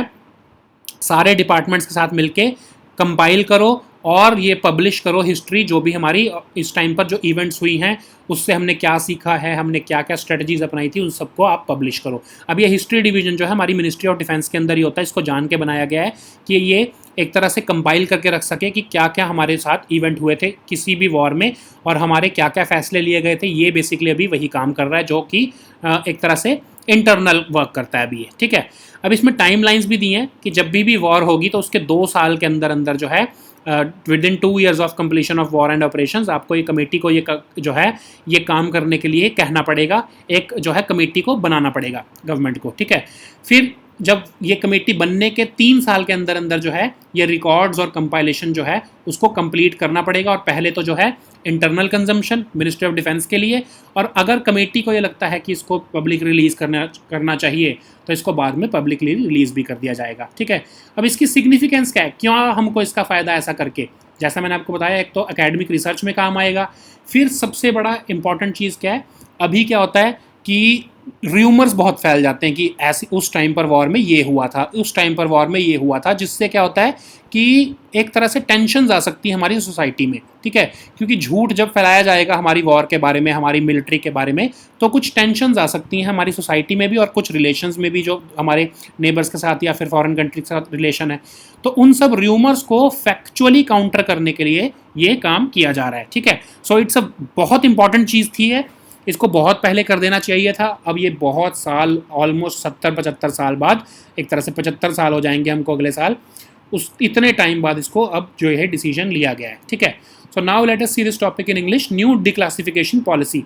सारे डिपार्टमेंट्स के साथ मिलके कंपाइल करो और ये पब्लिश करो हिस्ट्री जो भी हमारी इस टाइम पर जो इवेंट्स हुई हैं उससे हमने क्या सीखा है, हमने क्या क्या स्ट्रेटजीज अपनाई थी, उन सबको आप पब्लिश करो। अब ये हिस्ट्री डिवीजन जो है हमारी मिनिस्ट्री ऑफ डिफेंस के अंदर ही होता है, इसको जान के बनाया गया है कि ये एक तरह से कंपाइल करके रख सके कि क्या क्या हमारे साथ इवेंट हुए थे किसी भी वॉर में और हमारे क्या क्या फैसले लिए गए थे। ये बेसिकली अभी वही काम कर रहा है जो कि एक तरह से इंटरनल वर्क करता है अभी ये। ठीक है, अब इसमें टाइम लाइन्स भी दी हैं कि जब भी वॉर होगी तो उसके 2 साल के अंदर अंदर जो है with in 2 years of completion of war and operations आपको ये कमेटी को ये जो है ये काम करने के लिए कहना पड़ेगा, एक जो है कमेटी को बनाना पड़ेगा गवर्नमेंट को। ठीक है, फिर जब ये कमेटी बनने के 3 साल के अंदर अंदर जो है ये रिकॉर्ड्स और कंपाइलेशन जो है उसको कंप्लीट करना पड़ेगा। और पहले तो जो है internal consumption ministry of defence के लिए, और अगर कमेटी को ये लगता है कि इसको पब्लिक रिलीज़ करना चाहिए तो इसको बाद में पब्लिकली रिलीज़ भी कर दिया जाएगा। ठीक है, अब इसकी सिग्निफिकेंस क्या है, क्यों हमको इसका फ़ायदा ऐसा करके, जैसा मैंने आपको बताया एक तो एकेडमिक रिसर्च में काम आएगा। फिर सबसे बड़ा इंपॉर्टेंट चीज़ क्या है, अभी क्या होता है कि र्यूमर्स बहुत फैल जाते हैं कि ऐसे उस टाइम पर वॉर में ये हुआ था, उस टाइम पर वॉर में ये हुआ था, जिससे क्या होता है कि एक तरह से टेंशन आ सकती है हमारी सोसाइटी में। ठीक है, क्योंकि झूठ जब फैलाया जाएगा हमारी वॉर के बारे में, हमारी मिलिट्री के बारे में, तो कुछ टेंशन आ सकती हैं हमारी सोसाइटी में भी और कुछ रिलेशंस में भी जो हमारे नेबर्स के साथ या फिर फॉरेन कंट्री के साथ रिलेशन है। तो उन सब र्यूमर्स को फैक्चुअली काउंटर करने के लिए ये काम किया जा रहा है। ठीक है, सो इट्स अ बहुत इंपॉर्टेंट चीज़ थी है, इसको बहुत पहले कर देना चाहिए था। अब ये बहुत साल ऑलमोस्ट 70-75 साल बाद, एक तरह से 75 साल हो जाएंगे हमको अगले साल, उस इतने टाइम बाद इसको अब जो है डिसीजन लिया गया है। ठीक है, so now let us see this topic in English, new declassification policy.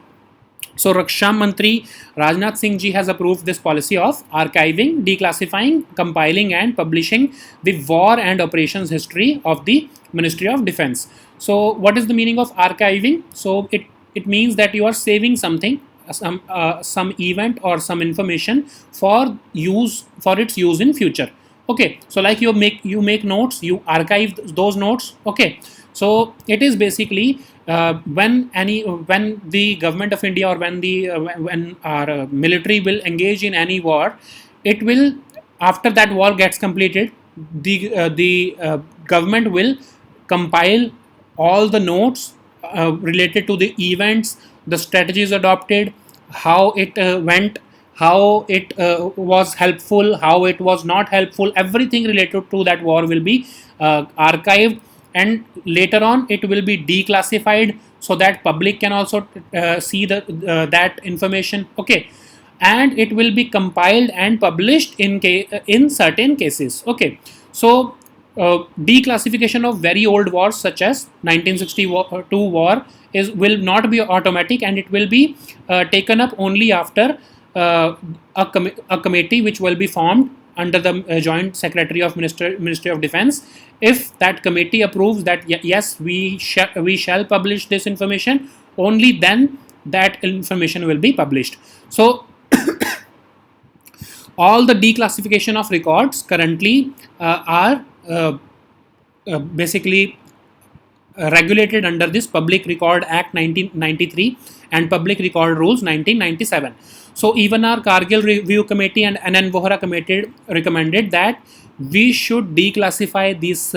So Raksha Mantri Rajnath Singh ji has approved this policy of archiving, declassifying, compiling and publishing the war and operations history of the Ministry of Defense. So what is the meaning of archiving? So it means that you are saving something, some event or some information for its use in future. Okay, so like you make notes, you archive those notes. Okay, so it is basically when the government of India or when our military will engage in any war, it will, after that war gets completed, the government will compile all the notes related to the events, the strategies adopted, how it went, how it was helpful, how it was not helpful, everything related to that war will be archived and later on it will be declassified so that public can also see that information. Okay, and it will be compiled and published in certain cases. Okay, so declassification of very old wars such as 1962 war will not be automatic, and it will be taken up only after a committee which will be formed under the joint secretary of Ministry of Defense. If that committee approves that yes, we shall publish this information, only then that information will be published. So all the declassification of records currently are basically regulated under this Public Record Act 1993 and Public Record Rules 1997. So even our Kargil Review Committee and Anand Bohra Committee recommended that we should declassify this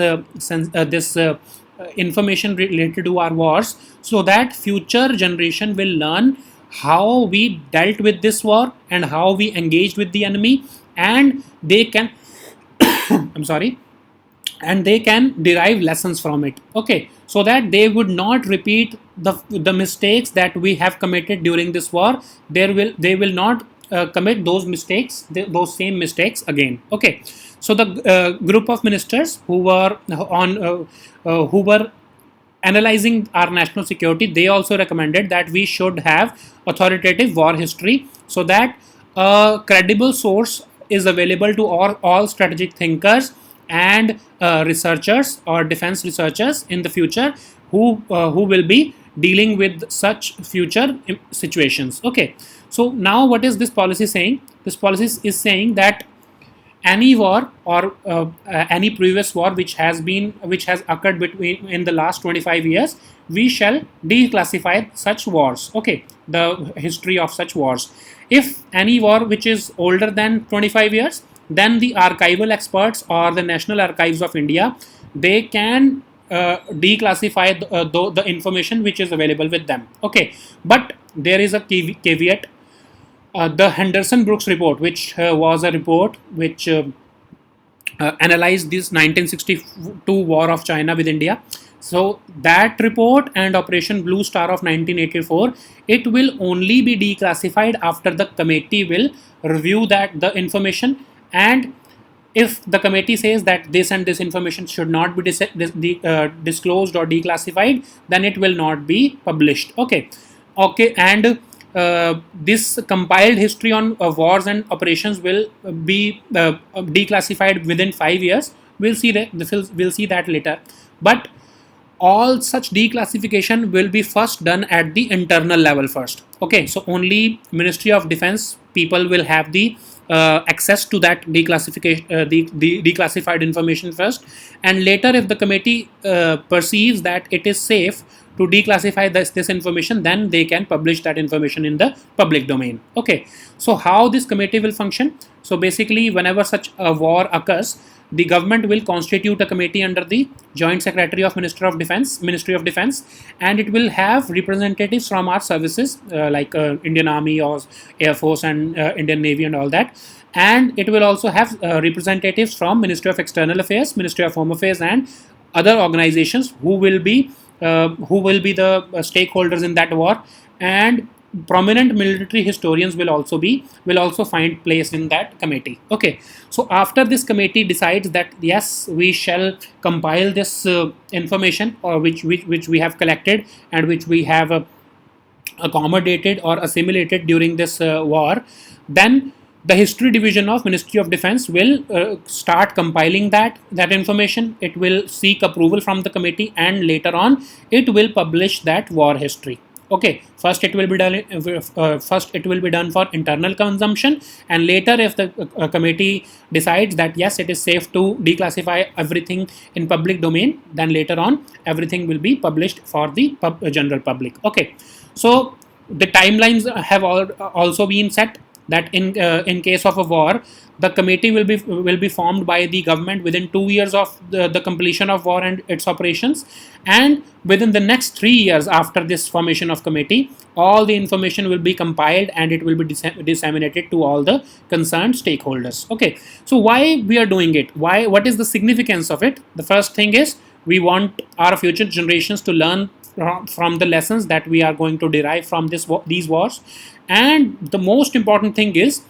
information related to our wars, so that future generation will learn how we dealt with this war and how we engaged with the enemy, and they can I'm sorry, and they can derive lessons from it. Okay, so that they would not repeat the mistakes that we have committed during this war. They will not commit those mistakes, those same mistakes again. Okay, so the group of ministers who were analyzing our national security, they also recommended that we should have authoritative war history, so that a credible source is available to all strategic thinkers and researchers or defense researchers in the future who will be dealing with such future situations. Okay, so now what is this policy saying? This policy is saying that any war or any previous war which has occurred between in the last 25 years, we shall declassify such wars. Okay, the history of such wars. If any war which is older than 25 years, then the archival experts or the National Archives of India, they can declassify the information which is available with them. Okay, but there is a caveat. The Henderson Brooks report, which was a report which analyzed this 1962 war of China with India. So that report and Operation Blue Star of 1984, it will only be declassified after the committee will review the information, and if the committee says that this and this information should not be disclosed or declassified, then it will not be published. Okay, and this compiled history on wars and operations will be declassified within 5 years. We'll see that later. But all such declassification will be first done at the internal level first. Okay, so only Ministry of Defense people will have the access to that declassification, the declassified information first, and later if the committee perceives that it is safe to declassify this information, then they can publish that information in the public domain. Okay, so how this committee will function? So basically, whenever such a war occurs, the government will constitute a committee under the Joint Secretary of Ministry of Defense, and it will have representatives from our services like Indian Army or Air Force and Indian Navy and all that. And it will also have representatives from Ministry of External Affairs, Ministry of Home Affairs, and other organizations who will be the stakeholders in that war, and prominent military historians will also find place in that committee. Okay, so after this committee decides that yes, we shall compile this information or which we have collected and which we have accommodated or assimilated during this war, then the history division of Ministry of Defense will start compiling that information. It will seek approval from the committee, and later on it will publish that war history. Okay, first it will be done for internal consumption, and later if the committee decides that yes, it is safe to declassify everything in public domain, then later on everything will be published for the general public. Okay, so the timelines have also been set that in case of a war, the committee will be formed by the government within 2 years of the completion of war and its operations, and within the next 3 years after this formation of committee, all the information will be compiled and it will be disseminated to all the concerned stakeholders. Okay, so why we are doing it? What is the significance of it? The first thing is We want our future generations to learn from the lessons that we are going to derive from these wars. And the most important thing is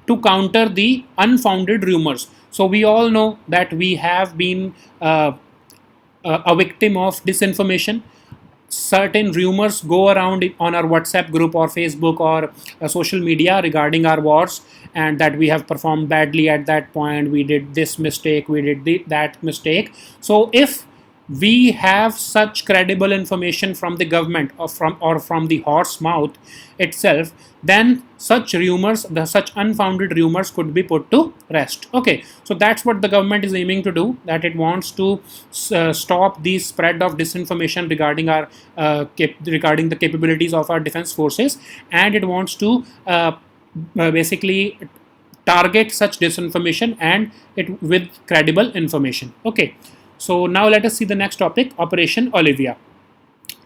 to counter the unfounded rumors. So we all know that we have been a victim of disinformation. Certain rumors go around on our WhatsApp group or Facebook or social media regarding our wars, and that we have performed badly at that point, we did this mistake, we did that mistake. So if we have such credible information from the government or from the horse mouth itself, then such unfounded rumors could be put to rest. Okay, so that's what the government is aiming to do, that it wants to stop the spread of disinformation regarding the capabilities of our defense forces, and it wants to basically target such disinformation and it with credible information. Okay, so now let us see the next topic, operation Olivia.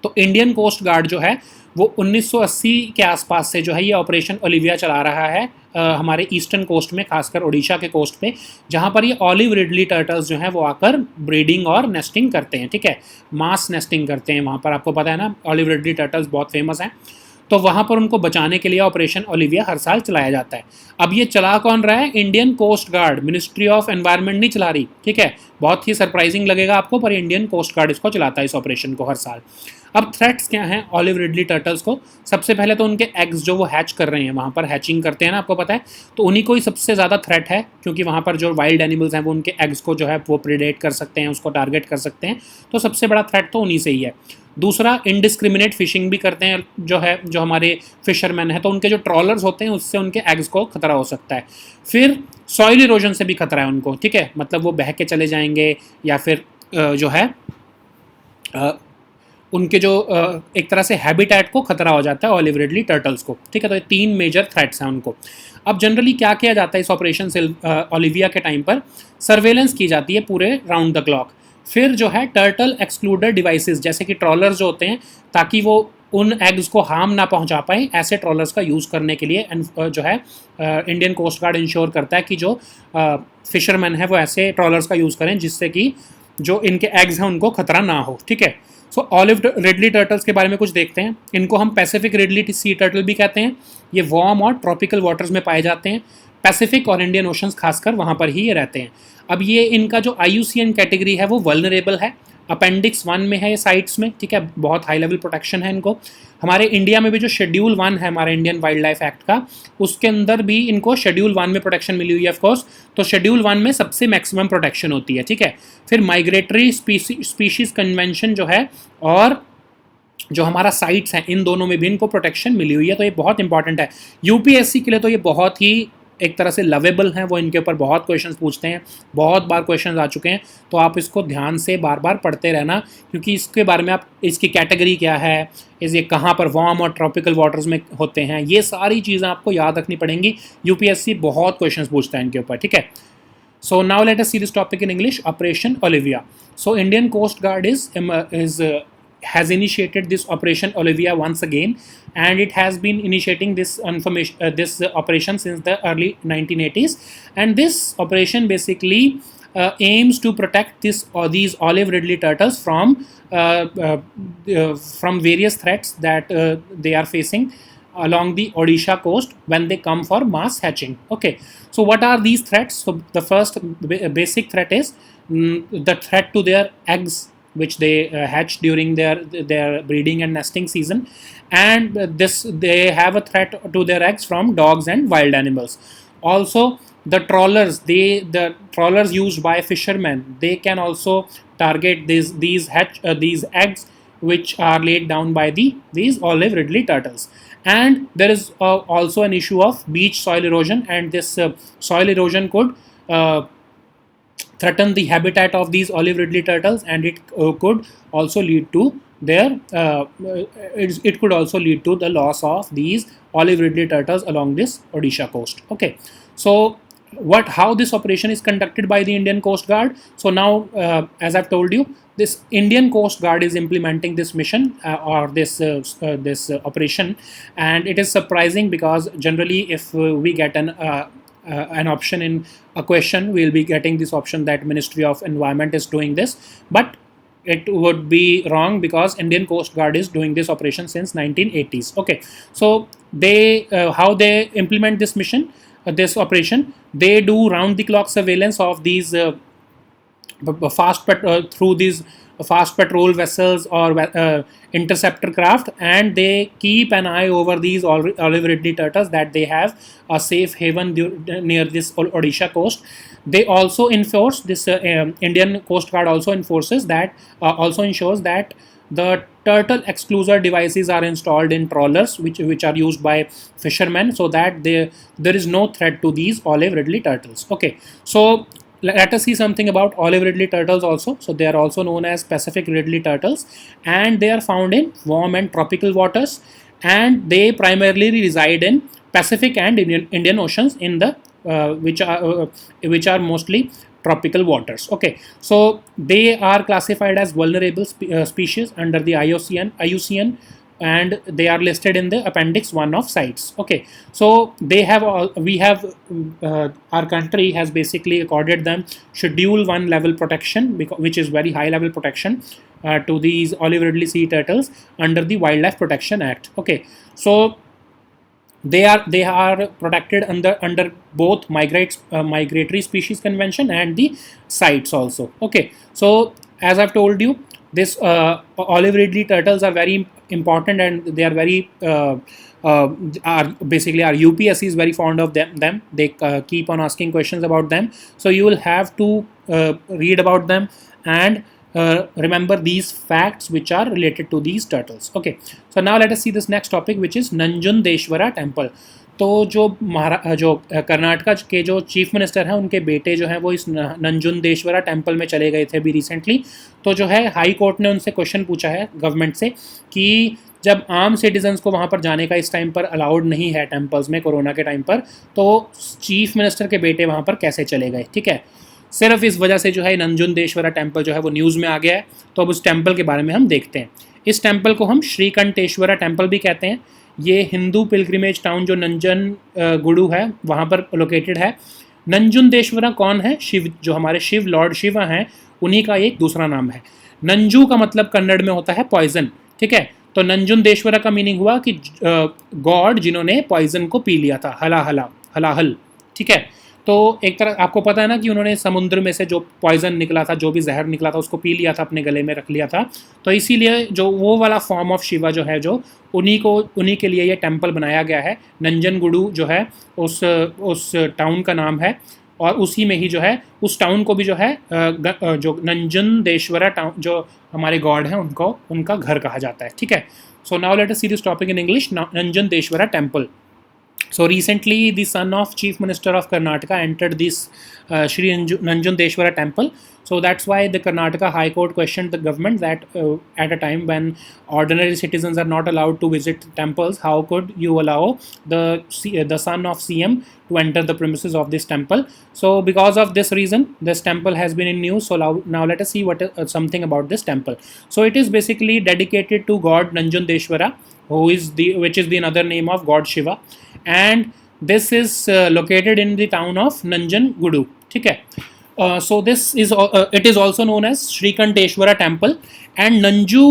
तो Indian coast guard जो है वो 1980 के आसपास से जो है ये ऑपरेशन ओलिविया चला रहा है हमारे ईस्टर्न कोस्ट में, खासकर उड़ीसा के कोस्ट पे, जहाँ पर ये ऑलिव रिडली टर्टल्स जो हैं वो आकर ब्रीडिंग और नेस्टिंग करते हैं. ठीक है, मास नेस्टिंग करते हैं वहाँ पर, आपको पता है ना, ऑलिव रिडली टर्टल्स बहुत फेमस हैं. तो वहाँ पर उनको बचाने के लिए ऑपरेशन ओलिविया हर साल चलाया जाता है. अब ये चला कौन रहा है? Indian coast guard, ministry of environment नहीं चला रही. ठीक है, बहुत ही सरप्राइजिंग लगेगा आपको, पर इंडियन कोस्ट गार्ड इसको चलाता है, इस ऑपरेशन को, हर साल. अब थ्रेट्स क्या हैं ऑलिव रिडली टर्टल्स को? सबसे पहले तो उनके एग्स जो वो हैच कर रहे हैं, वहाँ पर हैचिंग करते हैं ना, आपको पता है, तो उन्हीं को ही सबसे ज़्यादा थ्रेट है, क्योंकि वहाँ पर जो वाइल्ड एनिमल्स हैं वो उनके एग्स को जो है वो प्रेडेट कर सकते हैं, उसको टारगेट कर सकते हैं. तो सबसे बड़ा थ्रेट तो उन्हीं से ही है. दूसरा, इनडिस्क्रिमिनेट फिशिंग भी करते हैं जो हमारे फिशरमैन हैं, तो उनके जो ट्रॉलर्स होते हैं उससे उनके एग्स को खतरा हो सकता है. फिर सॉइल इरोजन से भी खतरा है उनको. ठीक है, मतलब वो बह के चले जाएंगे, या फिर जो है उनके जो एक तरह से हैबिटेट को खतरा हो जाता है ऑलिव रिडली टर्टल्स को. ठीक है, तो ये 3 मेजर थ्रेट्स हैं उनको. अब जनरली क्या किया जाता है इस ऑपरेशन ओलिविया के टाइम पर? सर्वेलेंस की जाती है पूरे राउंड द क्लॉक. फिर जो है टर्टल एक्सक्लूडर डिवाइसेस, जैसे कि ट्रॉलर्स जो होते हैं, ताकि वो उन एग्स को हार्म ना पहुंचा पाए, ऐसे ट्रॉलर्स का यूज़ करने के लिए जो है इंडियन कोस्ट गार्ड इंश्योर करता है कि जो फिशरमैन है वो ऐसे ट्रॉलर्स का यूज़ करें जिससे कि जो इनके एग्स हैं उनको खतरा ना हो. ठीक है, सो ऑलिव रिडली टर्टल्स के बारे में कुछ देखते हैं. इनको हम पैसिफिक रिडली सी टर्टल भी कहते हैं. ये वार्म और ट्रॉपिकल वाटर्स में पाए जाते हैं. पैसिफिक और इंडियन ओशंस खासकर वहाँ पर ही ये रहते हैं. अब ये इनका जो IUCN कैटेगरी है वो वल्नरेबल है, अपेंडिक्स 1 में है ये साइट्स में. ठीक है, बहुत हाई लेवल प्रोटेक्शन है इनको. हमारे इंडिया में भी जो शेड्यूल 1 है हमारे इंडियन वाइल्ड लाइफ एक्ट का, उसके अंदर भी इनको शेड्यूल 1 में प्रोटेक्शन मिली हुई है ऑफकोर्स. तो शेड्यूल 1 में सबसे मैक्सिमम प्रोटेक्शन होती है. ठीक है, फिर माइग्रेटरी स्पीशीज़ कन्वेंशन जो है और जो हमारा साइट्स हैं, इन दोनों में भी इनको प्रोटेक्शन मिली हुई है. तो ये बहुत इंपॉर्टेंट है UPSC के लिए. तो ये बहुत ही एक तरह से लवेबल हैं, वो इनके ऊपर बहुत क्वेश्चंस पूछते हैं, बहुत बार क्वेश्चंस आ चुके हैं. तो आप इसको ध्यान से बार बार पढ़ते रहना, क्योंकि इसके बारे में आप, इसकी कैटेगरी क्या है, ये कहाँ पर वार्म और ट्रॉपिकल वाटर्स में होते हैं, ये सारी चीज़ें आपको याद रखनी पड़ेंगी. UPSC बहुत क्वेश्चंस पूछता है इनके ऊपर. ठीक है, so now let us see this topic in English, operation Olivia. So Indian coast guard has initiated this operation Olivia once again, and it has been initiating this operation since the early 1980s. And this operation basically aims to protect these olive ridley turtles from various threats that they are facing along the Odisha coast when they come for mass hatching. Okay, so what are these threats? So the first basic threat is the threat to their eggs, which they hatch during their breeding and nesting season, and they have a threat to their eggs from dogs and wild animals. Also, the trawlers used by fishermen, they can also target these eggs which are laid down by these olive ridley turtles. And there is also an issue of beach soil erosion, and this soil erosion could threaten the habitat of these olive ridley turtles, and it could also lead to it could also lead to the loss of these olive ridley turtles along this Odisha coast. Okay, so how this operation is conducted by the Indian Coast Guard? So now, as I've told you, this Indian Coast Guard is implementing this mission or this operation, and it is surprising because generally if we get an option in a question, we'll be getting this option that Ministry of Environment is doing this. But it would be wrong because Indian Coast Guard is doing this operation since 1980s. Okay, so they how they implement this mission, this operation, they do round the clock surveillance of these through these fast patrol vessels or interceptor craft, and they keep an eye over these olive ridley turtles that they have a safe haven near this Odisha coast. They also enforce this Indian Coast Guard also enforces that also ensures that the turtle excluder devices are installed in trawlers which are used by fishermen, so that there is no threat to these olive ridley turtles. Okay, so let us see something about olive ridley turtles also. So they are also known as Pacific ridley turtles, and they are found in warm and tropical waters, and they primarily reside in Pacific and Indian Oceans in the which are mostly tropical waters. Okay, so they are classified as vulnerable species under the IUCN, and they are listed in the appendix 1 of CITES. Okay, so they have we have our country has basically accorded them schedule 1 level protection, which is very high level protection to these olive ridley sea turtles under the Wildlife Protection Act. Okay, so they are protected under both migratory species convention and the CITES also. Okay, so as I've told you, this olive ridley turtles are very important, and they are very are basically our UPSC is very fond of them. They keep on asking questions about them, so you will have to read about them and remember these facts which are related to these turtles. Okay, so now let us see this next topic, which is Nanjundeshwara temple. तो जो कर्नाटका के जो chief minister हैं, उनके बेटे जो हैं वो इस नंजुंदेश्वरा टेम्पल में चले गए थे अभी रिसेंटली. तो जो है हाई कोर्ट ने उनसे क्वेश्चन पूछा है गवर्नमेंट से कि जब आम सिटीजन्स को वहाँ पर जाने का इस टाइम पर अलाउड नहीं है टेम्पल्स में कोरोना के टाइम पर, तो चीफ मिनिस्टर के बेटे वहाँ पर कैसे चले गए. ठीक है, सिर्फ इस वजह से जो है नंजुंदेश्वरा टेम्पल जो है वो न्यूज़ में आ गया है. तो अब उस टेम्पल के बारे में हम देखते हैं. इस टेम्पल को हम श्रीकंठेश्वरा टेम्पल भी कहते हैं. ये हिंदू पिलग्रिमेज टाउन जो नंजन गुडू है वहाँ पर लोकेटेड है. नंजुंदेश्वरा कौन है? शिव, जो हमारे शिव लॉर्ड शिवा हैं, उन्हीं का एक दूसरा नाम है. नंजू का मतलब कन्नड़ में होता है पॉइजन. ठीक है, तो नंजुंदेश्वरा का मीनिंग हुआ कि गॉड जिन्होंने पॉइजन को पी लिया था, हलाहल. ठीक है, तो एक तरह आपको पता है ना कि उन्होंने समुद्र में से जो पॉइजन निकला था, जो भी जहर निकला था, उसको पी लिया था, अपने गले में रख लिया था. तो इसीलिए जो वो वाला फॉर्म ऑफ शिवा जो है, जो उन्हीं के लिए ये टेम्पल बनाया गया है. नंजनगुडू जो है उस टाउन का नाम है, और उसी में ही जो है उस टाउन को भी जो है जो नंजुंदेश्वरा टाउन जो हमारे गॉड हैं उनका घर कहा जाता है. ठीक है, so now let us see this topic in English. Nanjundeshwara temple. So recently, the son of Chief Minister of Karnataka entered this Shri Nanjundeshwara temple. So that's why the Karnataka High Court questioned the government that at a time when ordinary citizens are not allowed to visit temples, how could you allow the son of CM to enter the premises of this temple? So because of this reason, this temple has been in news. So now let us see what something about this temple. So it is basically dedicated to God Nanjundeshwara, which is the another name of God Shiva, and this is located in the town of Nanjangudu. ठीक है, so this is it is also known as Shrikanteshwara temple, and Nanju,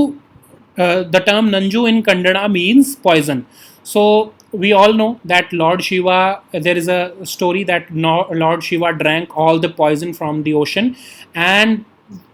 the term Nanju in Kannada means poison. So we all know that Lord Shiva, there is a story that Lord Shiva drank all the poison from the ocean, and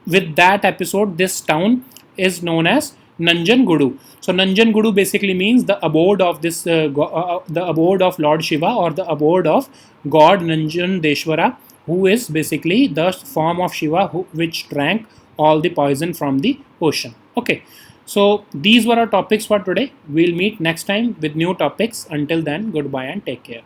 with that episode this town is known as Nanjangudu. So Nanjangudu basically means the abode of this the abode of Lord Shiva, or the abode of God Nanjundeshwara, who is basically the form of Shiva which drank all the poison from the ocean. Okay, so these were our topics for today. We'll meet next time with new topics. Until then, goodbye and take care.